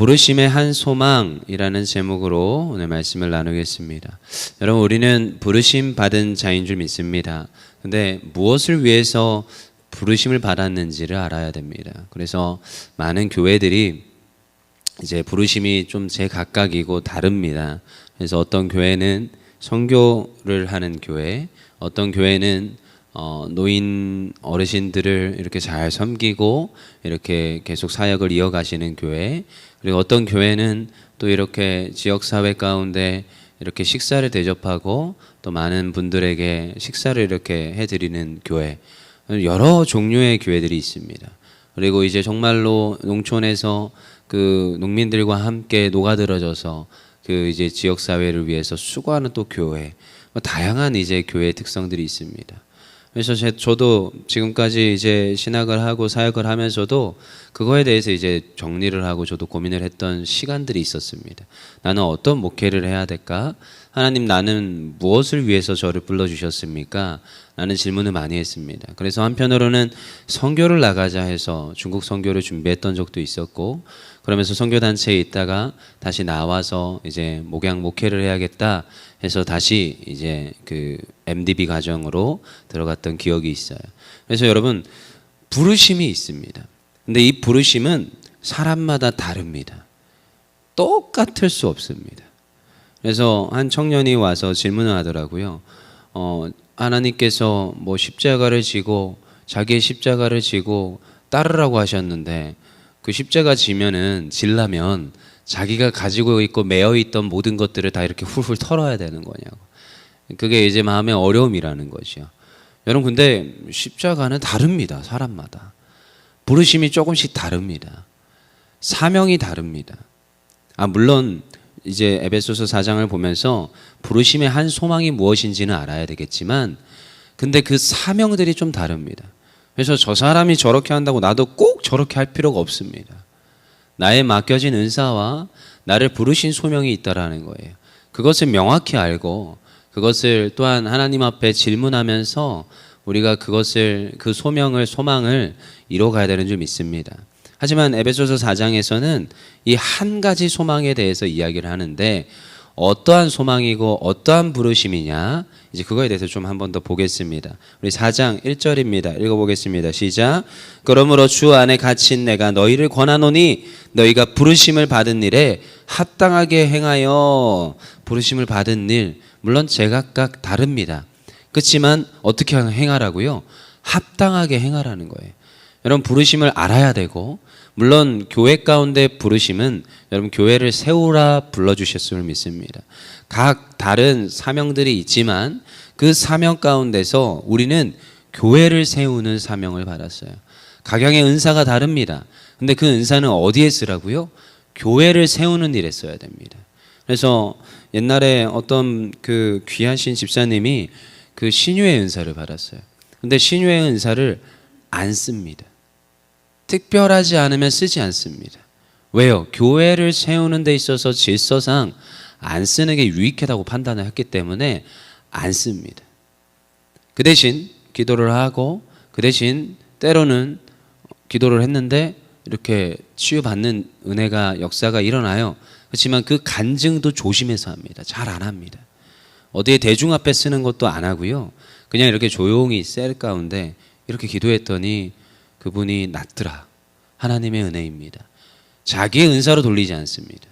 부르심의 한 소망이라는 제목으로 오늘 말씀을 나누겠습니다. 여러분, 우리는 부르심 받은 자인 줄 믿습니다. 근데 무엇을 위해서 부르심을 받았는지를 알아야 됩니다. 그래서 많은 교회들이 이제 부르심이 좀 제각각이고 다릅니다. 그래서 어떤 교회는 선교를 하는 교회, 어떤 교회는 노인 어르신들을 이렇게 잘 섬기고 이렇게 계속 사역을 이어가시는 교회, 그리고 어떤 교회는 또 이렇게 지역사회 가운데 이렇게 식사를 대접하고 또 많은 분들에게 식사를 이렇게 해드리는 교회, 여러 종류의 교회들이 있습니다. 그리고 이제 정말로 농촌에서 그 농민들과 함께 녹아들어져서 그 이제 지역사회를 위해서 수고하는 또 교회, 다양한 이제 교회의 특성들이 있습니다. 그래서 저도 지금까지 이제 신학을 하고 사역을 하면서도 그거에 대해서 이제 정리를 하고 저도 고민을 했던 시간들이 있었습니다. 나는 어떤 목회를 해야 될까? 하나님, 나는 무엇을 위해서 저를 불러주셨습니까? 라는 질문을 많이 했습니다. 그래서 한편으로는 선교를 나가자 해서 중국 선교를 준비했던 적도 있었고, 그러면서 선교단체에 있다가 다시 나와서 이제 목회를 해야겠다 해서 다시 이제 그 MDB 과정으로 들어갔던 기억이 있어요. 그래서 여러분, 부르심이 있습니다. 근데 이 부르심은 사람마다 다릅니다. 똑같을 수 없습니다. 그래서 한 청년이 와서 질문을 하더라고요. 하나님께서 뭐 십자가를 지고 자기의 십자가를 지고 따르라고 하셨는데 그 십자가 질라면 자기가 가지고 있고 매여 있던 모든 것들을 다 이렇게 훌훌 털어야 되는 거냐고. 그게 이제 마음의 어려움이라는 거죠. 여러분, 근데 십자가는 다릅니다. 사람마다. 부르심이 조금씩 다릅니다. 사명이 다릅니다. 물론 이제 에베소서 4장을 보면서 부르심의 한 소망이 무엇인지는 알아야 되겠지만, 근데 그 사명들이 좀 다릅니다. 그래서 저 사람이 저렇게 한다고 나도 꼭 저렇게 할 필요가 없습니다. 나의 맡겨진 은사와 나를 부르신 소명이 있다라는 거예요. 그것을 명확히 알고 그것을 또한 하나님 앞에 질문하면서 우리가 그 소망을 이뤄가야 되는 줄 믿습니다. 하지만 에베소서 4장에서는 이 한 가지 소망에 대해서 이야기를 하는데, 어떠한 소망이고 어떠한 부르심이냐, 이제 그거에 대해서 좀 한 번 더 보겠습니다. 우리 4장 1절입니다. 읽어보겠습니다. 시작. 그러므로 주 안에 갇힌 내가 너희를 권하노니 너희가 부르심을 받은 일에 합당하게 행하여. 부르심을 받은 일, 물론 제각각 다릅니다. 그렇지만 어떻게 행하라고요? 합당하게 행하라는 거예요. 여러분, 부르심을 알아야 되고, 물론 교회 가운데 부르심은 여러분 교회를 세우라 불러주셨음을 믿습니다. 각 다른 사명들이 있지만 그 사명 가운데서 우리는 교회를 세우는 사명을 받았어요. 각양의 은사가 다릅니다. 근데 그 은사는 어디에 쓰라고요? 교회를 세우는 일에 써야 됩니다. 그래서 옛날에 어떤 그 귀하신 집사님이 그 신유의 은사를 받았어요. 근데 신유의 은사를 안 씁니다. 특별하지 않으면 쓰지 않습니다. 왜요? 교회를 세우는 데 있어서 질서상 안 쓰는 게 유익하다고 판단을 했기 때문에 안 씁니다. 그 대신 기도를 하고, 그 대신 때로는 기도를 했는데 이렇게 치유받는 은혜가, 역사가 일어나요. 그렇지만 그 간증도 조심해서 합니다. 잘 안 합니다. 어디에 대중 앞에 쓰는 것도 안 하고요. 그냥 이렇게 조용히 셀 가운데 이렇게 기도했더니 그분이 낫더라. 하나님의 은혜입니다. 자기의 은사로 돌리지 않습니다.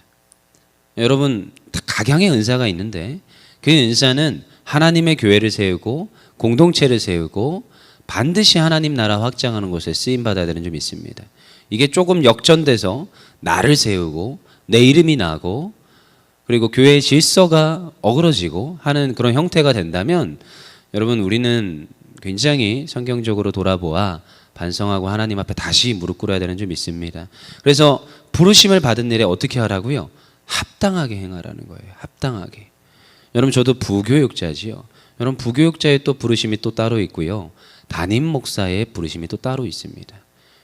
여러분, 각양의 은사가 있는데 그 은사는 하나님의 교회를 세우고 공동체를 세우고 반드시 하나님 나라 확장하는 곳에 쓰임받아야 되는 줄 믿습니다. 이게 조금 역전돼서 나를 세우고 내 이름이 나고 그리고 교회의 질서가 어그러지고 하는 그런 형태가 된다면, 여러분, 우리는 굉장히 성경적으로 돌아보아 반성하고 하나님 앞에 다시 무릎 꿇어야 되는 줄 믿습니다. 그래서 부르심을 받은 일에 어떻게 하라고요? 합당하게 행하라는 거예요. 합당하게. 여러분, 저도 부교육자지요. 여러분, 부교육자의 또 부르심이 또 따로 있고요. 담임 목사의 부르심이 또 따로 있습니다.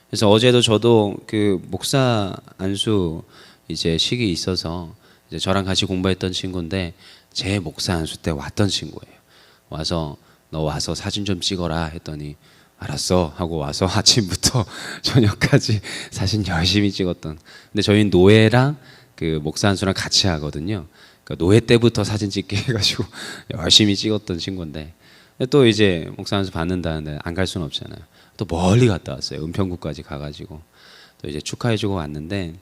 그래서 어제도 저도 그 목사 안수 이제 식이 있어서 이제 저랑 같이 공부했던 친구인데 제 목사 안수 때 왔던 친구예요. 와서 너 와서 사진 좀 찍어라 했더니 알았어 하고 와서 아침부터 저녁까지 사진 열심히 찍었던. 근데 저희 노예랑 그 목사 한수랑 같이 하거든요. 그러니까 노예 때부터 사진 찍게 해가지고 열심히 찍었던 친구인데, 또 이제 목사 한수 받는다는데 안 갈 수는 없잖아요. 또 멀리 갔다 왔어요. 은평구까지 가가지고 또 이제 축하해주고 왔는데,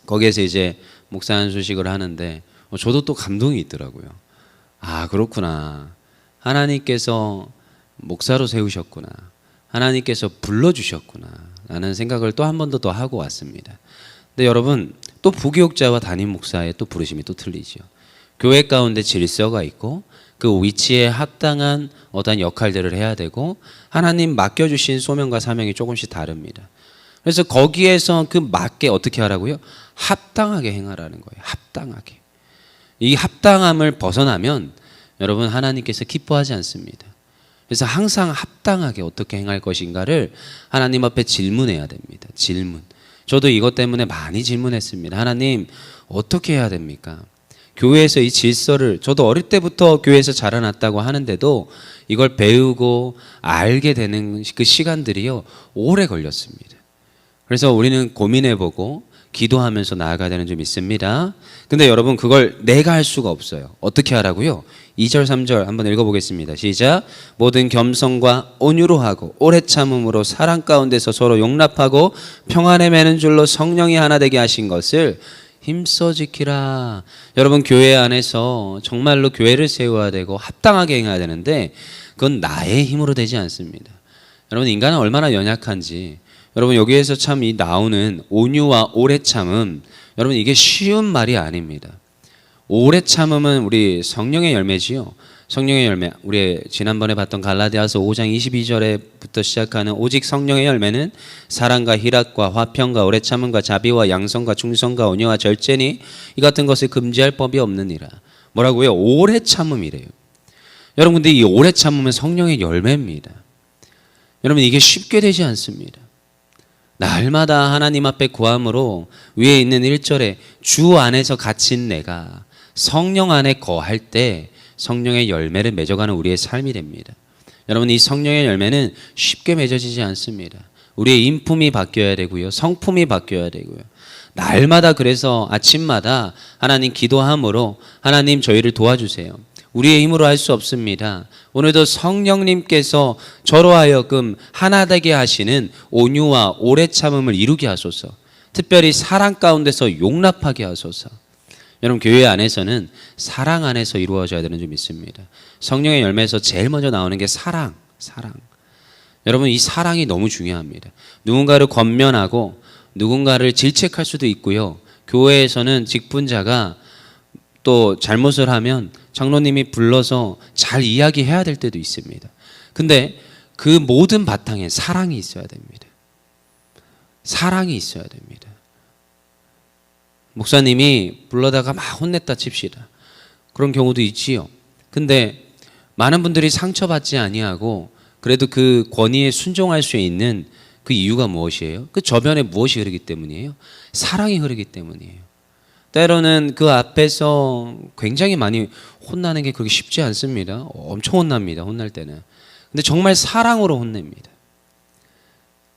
거기에서 이제 목사 한수식을 하는데 저도 또 감동이 있더라고요. 아, 그렇구나. 하나님께서 목사로 세우셨구나. 하나님께서 불러주셨구나. 라는 생각을 또 한 번 더 하고 왔습니다. 근데 여러분, 또 부교육자와 담임 목사의 또 부르심이 또 틀리죠. 교회 가운데 질서가 있고 그 위치에 합당한 어떤 역할들을 해야 되고, 하나님 맡겨주신 소명과 사명이 조금씩 다릅니다. 그래서 거기에서 그 맞게 어떻게 하라고요? 합당하게 행하라는 거예요. 합당하게. 이 합당함을 벗어나면 여러분, 하나님께서 기뻐하지 않습니다. 그래서 항상 합당하게 어떻게 행할 것인가를 하나님 앞에 질문해야 됩니다. 질문. 저도 이것 때문에 많이 질문했습니다. 하나님, 어떻게 해야 됩니까? 교회에서 이 질서를, 저도 어릴 때부터 교회에서 자라났다고 하는데도 이걸 배우고 알게 되는 그 시간들이요, 오래 걸렸습니다. 그래서 우리는 고민해보고 기도하면서 나아가야 되는 점 있습니다. 근데 여러분, 그걸 내가 할 수가 없어요. 어떻게 하라고요? 2절 3절 한번 읽어보겠습니다. 시작. 모든 겸손과 온유로 하고 오래 참음으로 사랑 가운데서 서로 용납하고 평안에 매는 줄로 성령이 하나 되게 하신 것을 힘써 지키라. 여러분, 교회 안에서 정말로 교회를 세워야 되고 합당하게 행해야 되는데, 그건 나의 힘으로 되지 않습니다. 여러분, 인간은 얼마나 연약한지, 여러분, 여기에서 참 이 나오는 온유와 오래 참음, 여러분, 이게 쉬운 말이 아닙니다. 오래 참음은 우리 성령의 열매지요. 성령의 열매, 우리 지난번에 봤던 갈라디아서 5장 22절에부터 시작하는 오직 성령의 열매는 사랑과 희락과 화평과 오래 참음과 자비와 양성과 충성과 온유와 절제니 이 같은 것을 금지할 법이 없느니라. 뭐라고요? 오래 참음이래요. 여러분, 근데 이 오래 참음은 성령의 열매입니다. 여러분, 이게 쉽게 되지 않습니다. 날마다 하나님 앞에 구함으로 위에 있는 1절에 주 안에서 갇힌 내가 성령 안에 거할 때 성령의 열매를 맺어가는 우리의 삶이 됩니다. 여러분, 이 성령의 열매는 쉽게 맺어지지 않습니다. 우리의 인품이 바뀌어야 되고요, 성품이 바뀌어야 되고요. 날마다, 그래서 아침마다 하나님 기도함으로 하나님, 저희를 도와주세요. 우리의 힘으로 할 수 없습니다. 오늘도 성령님께서 저로 하여금 하나 되게 하시는 온유와 오래 참음을 이루게 하소서. 특별히 사랑 가운데서 용납하게 하소서. 여러분, 교회 안에서는 사랑 안에서 이루어져야 되는 점 있습니다. 성령의 열매에서 제일 먼저 나오는 게 사랑. 여러분, 이 사랑이 너무 중요합니다. 누군가를 권면하고 누군가를 질책할 수도 있고요. 교회에서는 직분자가 또 잘못을 하면 장로님이 불러서 잘 이야기해야 될 때도 있습니다. 근데 그 모든 바탕에 사랑이 있어야 됩니다. 사랑이 있어야 됩니다. 목사님이 불러다가 막 혼냈다 칩시다. 그런 경우도 있지요. 근데 많은 분들이 상처받지 아니하고 그래도 그 권위에 순종할 수 있는 그 이유가 무엇이에요? 그 저변에 무엇이 흐르기 때문이에요? 사랑이 흐르기 때문이에요. 때로는 그 앞에서 굉장히 많이 혼나는 게 그렇게 쉽지 않습니다. 엄청 혼납니다. 혼날 때는. 근데 정말 사랑으로 혼냅니다.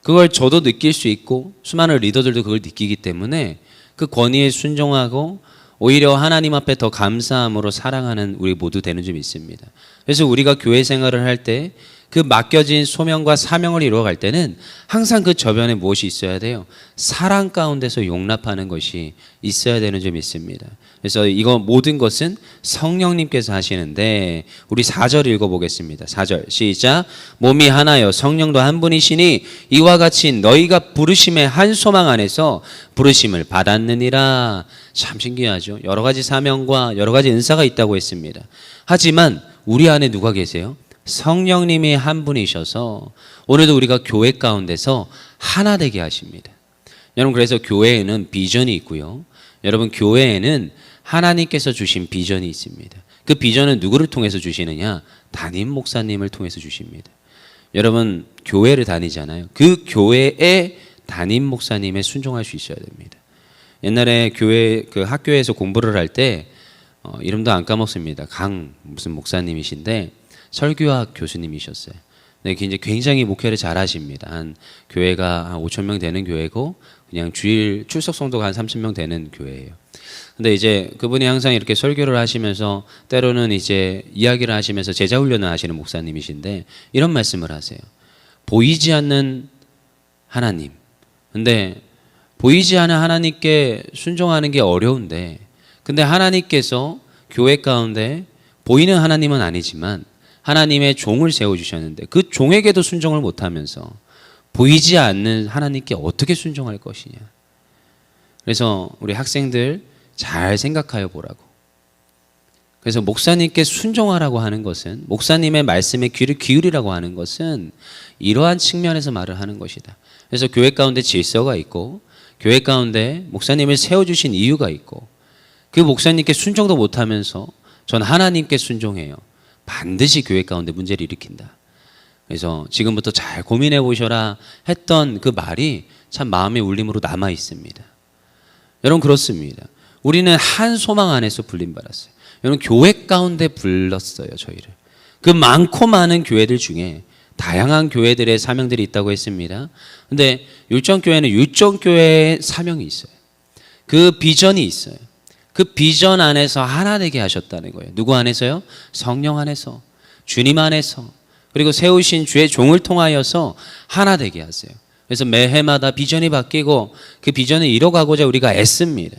그걸 저도 느낄 수 있고 수많은 리더들도 그걸 느끼기 때문에 그 권위에 순종하고 오히려 하나님 앞에 더 감사함으로 사랑하는 우리 모두 되는 점이 있습니다. 그래서 우리가 교회 생활을 할 때 그 맡겨진 소명과 사명을 이루어갈 때는 항상 그 저변에 무엇이 있어야 돼요? 사랑 가운데서 용납하는 것이 있어야 되는 점이 있습니다. 그래서 이거 모든 것은 성령님께서 하시는데, 우리 4절 읽어보겠습니다. 4절 시작. 몸이 하나여 성령도 한 분이시니 이와 같이 너희가 부르심의 한 소망 안에서 부르심을 받았느니라. 참 신기하죠. 여러 가지 사명과 여러 가지 은사가 있다고 했습니다. 하지만 우리 안에 누가 계세요? 성령님이 한 분이셔서 오늘도 우리가 교회 가운데서 하나 되게 하십니다. 여러분, 그래서 교회에는 비전이 있고요. 여러분, 교회에는 하나님께서 주신 비전이 있습니다. 그 비전은 누구를 통해서 주시느냐? 담임 목사님을 통해서 주십니다. 여러분, 교회를 다니잖아요. 그 교회의 담임 목사님에 순종할 수 있어야 됩니다. 옛날에 교회 그 학교에서 공부를 할 때 이름도 안 까먹습니다. 무슨 목사님이신데 설교학 교수님이셨어요. 네, 이제 굉장히 목회를 잘 하십니다. 교회가 한 5천 명 되는 교회고 그냥 주일 출석 성도가 한 3천 명 되는 교회예요. 근데 이제 그분이 항상 이렇게 설교를 하시면서 때로는 이제 이야기를 하시면서 제자 훈련을 하시는 목사님이신데 이런 말씀을 하세요. 보이지 않는 하나님. 근데 보이지 않는 하나님께 순종하는 게 어려운데 근데 하나님께서 교회 가운데 보이는 하나님은 아니지만 하나님의 종을 세워주셨는데 그 종에게도 순종을 못하면서 보이지 않는 하나님께 어떻게 순종할 것이냐. 그래서 우리 학생들 잘 생각하여 보라고. 그래서 목사님께 순종하라고 하는 것은 목사님의 말씀에 귀를 기울이라고 하는 것은 이러한 측면에서 말을 하는 것이다. 그래서 교회 가운데 질서가 있고 교회 가운데 목사님을 세워주신 이유가 있고 그 목사님께 순종도 못하면서 전 하나님께 순종해요. 반드시 교회 가운데 문제를 일으킨다. 그래서 지금부터 잘 고민해 보셔라 했던 그 말이 참 마음의 울림으로 남아 있습니다. 여러분 그렇습니다. 우리는 한 소망 안에서 불림받았어요. 여러분 교회 가운데 불렀어요. 저희를. 그 많고 많은 교회들 중에 다양한 교회들의 사명들이 있다고 했습니다. 근데 율정교회는 율정교회의 사명이 있어요. 그 비전이 있어요. 그 비전 안에서 하나 되게 하셨다는 거예요. 누구 안에서요? 성령 안에서, 주님 안에서, 그리고 세우신 주의 종을 통하여서 하나 되게 하세요. 그래서 매해마다 비전이 바뀌고 그 비전을 이뤄가고자 우리가 애씁니다.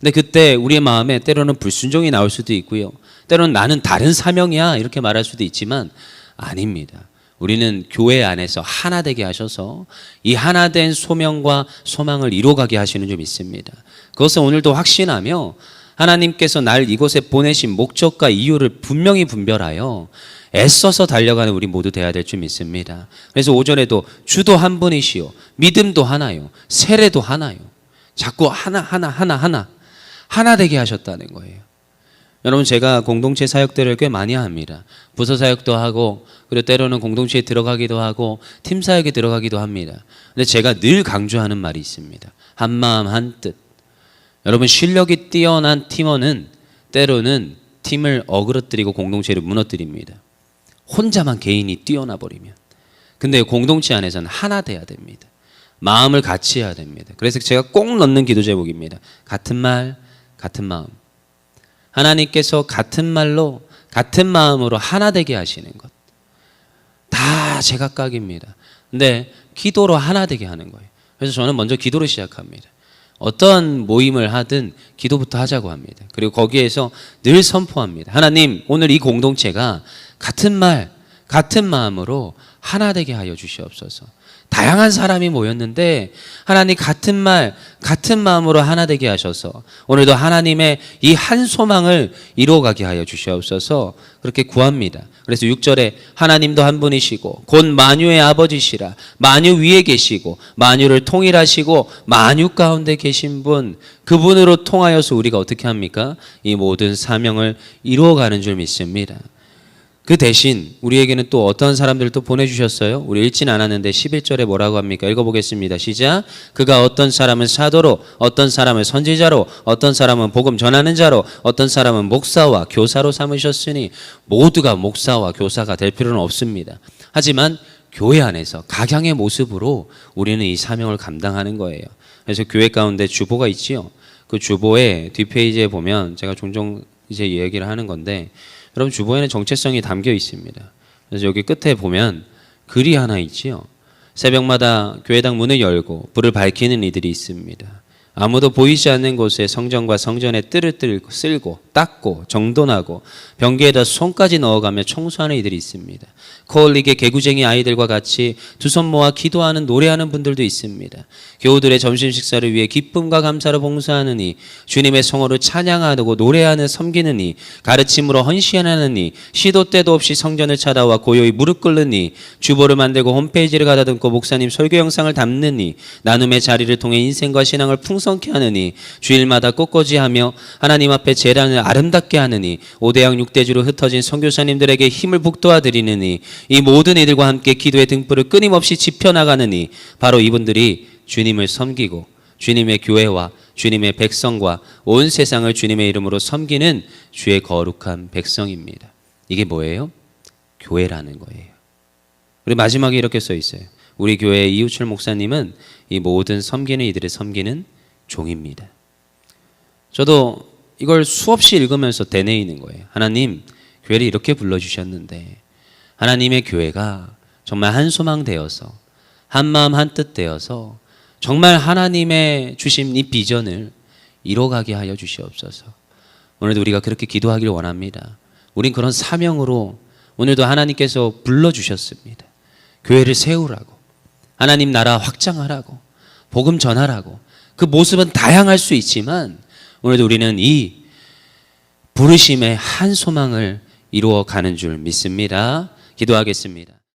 근데 그때 우리의 마음에 때로는 불순종이 나올 수도 있고요. 때로는 나는 다른 사명이야 이렇게 말할 수도 있지만 아닙니다. 우리는 교회 안에서 하나 되게 하셔서 이 하나 된 소명과 소망을 이루어가게 하시는 줄 믿습니다. 그것을 오늘도 확신하며 하나님께서 날 이곳에 보내신 목적과 이유를 분명히 분별하여 애써서 달려가는 우리 모두 되어야 될 줄 믿습니다. 그래서 오전에도 주도 한 분이시요 믿음도 하나요 세례도 하나요 자꾸 하나 되게 하셨다는 거예요. 여러분 제가 공동체 사역들을 꽤 많이 합니다. 부서 사역도 하고 그리고 때로는 공동체에 들어가기도 하고 팀 사역에 들어가기도 합니다. 근데 제가 늘 강조하는 말이 있습니다. 한 마음 한 뜻. 여러분 실력이 뛰어난 팀원은 때로는 팀을 어그러뜨리고 공동체를 무너뜨립니다. 혼자만 개인이 뛰어나 버리면. 근데 공동체 안에서는 하나 돼야 됩니다. 마음을 같이 해야 됩니다. 그래서 제가 꼭 넣는 기도 제목입니다. 같은 말, 같은 마음. 하나님께서 같은 말로 같은 마음으로 하나 되게 하시는 것. 다 제각각입니다. 근데 기도로 하나 되게 하는 거예요. 그래서 저는 먼저 기도로 시작합니다. 어떤 모임을 하든 기도부터 하자고 합니다. 그리고 거기에서 늘 선포합니다. 하나님, 오늘 이 공동체가 같은 말, 같은 마음으로 하나 되게 하여 주시옵소서. 다양한 사람이 모였는데 하나님 같은 말, 같은 마음으로 하나 되게 하셔서 오늘도 하나님의 이 한 소망을 이루어가게 하여 주시옵소서 그렇게 구합니다. 그래서 6절에 하나님도 한 분이시고 곧 만유의 아버지시라 만유 위에 계시고 만유를 통일하시고 만유 가운데 계신 분 그분으로 통하여서 우리가 어떻게 합니까? 이 모든 사명을 이루어가는 줄 믿습니다. 그 대신 우리에게는 또 어떤 사람들을 또 보내주셨어요? 우리 읽진 않았는데 11절에 뭐라고 합니까? 읽어보겠습니다. 시작. 그가 어떤 사람은 사도로 어떤 사람은 선지자로 어떤 사람은 복음 전하는 자로 어떤 사람은 목사와 교사로 삼으셨으니 모두가 목사와 교사가 될 필요는 없습니다. 하지만 교회 안에서 각양의 모습으로 우리는 이 사명을 감당하는 거예요. 그래서 교회 가운데 주보가 있지요. 그 주보의 뒷페이지에 보면 제가 종종 이제 얘기를 하는 건데 여러분 주보에는 정체성이 담겨 있습니다. 그래서 여기 끝에 보면 글이 하나 있지요. 새벽마다 교회당 문을 열고 불을 밝히는 이들이 있습니다. 아무도 보이지 않는 곳에 성전과 성전의 뜰을 쓸고 닦고 정돈하고 변기에다 손까지 넣어가며 청소하는 이들이 있습니다. 코올릭의 개구쟁이 아이들과 같이 두 손 모아 기도하는 노래하는 분들도 있습니다. 교우들의 점심 식사를 위해 기쁨과 감사로 봉사하느니 주님의 성호를 찬양하고 노래하는 섬기느니 가르침으로 헌신하느니 시도 때도 없이 성전을 찾아와 고요히 무릎 꿇느니 주보를 만들고 홈페이지를 가다듬고 목사님 설교 영상을 담느니 나눔의 자리를 통해 인생과 신앙을 풍성케 하느니 주일마다 꽃꽂이하며 하나님 앞에 제단을 아름답게 하느니 5대양 6대주로 흩어진 선교사님들에게 힘을 북돋아 드리느니 이 모든 이들과 함께 기도의 등불을 끊임없이 지펴나가느니 바로 이분들이 주님을 섬기고 주님의 교회와 주님의 백성과 온 세상을 주님의 이름으로 섬기는 주의 거룩한 백성입니다. 이게 뭐예요? 교회라는 거예요. 우리 마지막에 이렇게 써 있어요. 우리 교회 이우철 목사님은 이 모든 섬기는 이들을 섬기는 종입니다. 저도 이걸 수없이 읽으면서 되뇌이는 거예요. 하나님, 교회를 이렇게 불러주셨는데 하나님의 교회가 정말 한 소망 되어서 한 마음 한 뜻 되어서 정말 하나님의 주신 이 비전을 이뤄가게 하여 주시옵소서. 오늘도 우리가 그렇게 기도하기를 원합니다. 우린 그런 사명으로 오늘도 하나님께서 불러주셨습니다. 교회를 세우라고, 하나님 나라 확장하라고, 복음 전하라고. 그 모습은 다양할 수 있지만 오늘도 우리는 이 부르심의 한 소망을 이루어 가는 줄 믿습니다. 기도하겠습니다.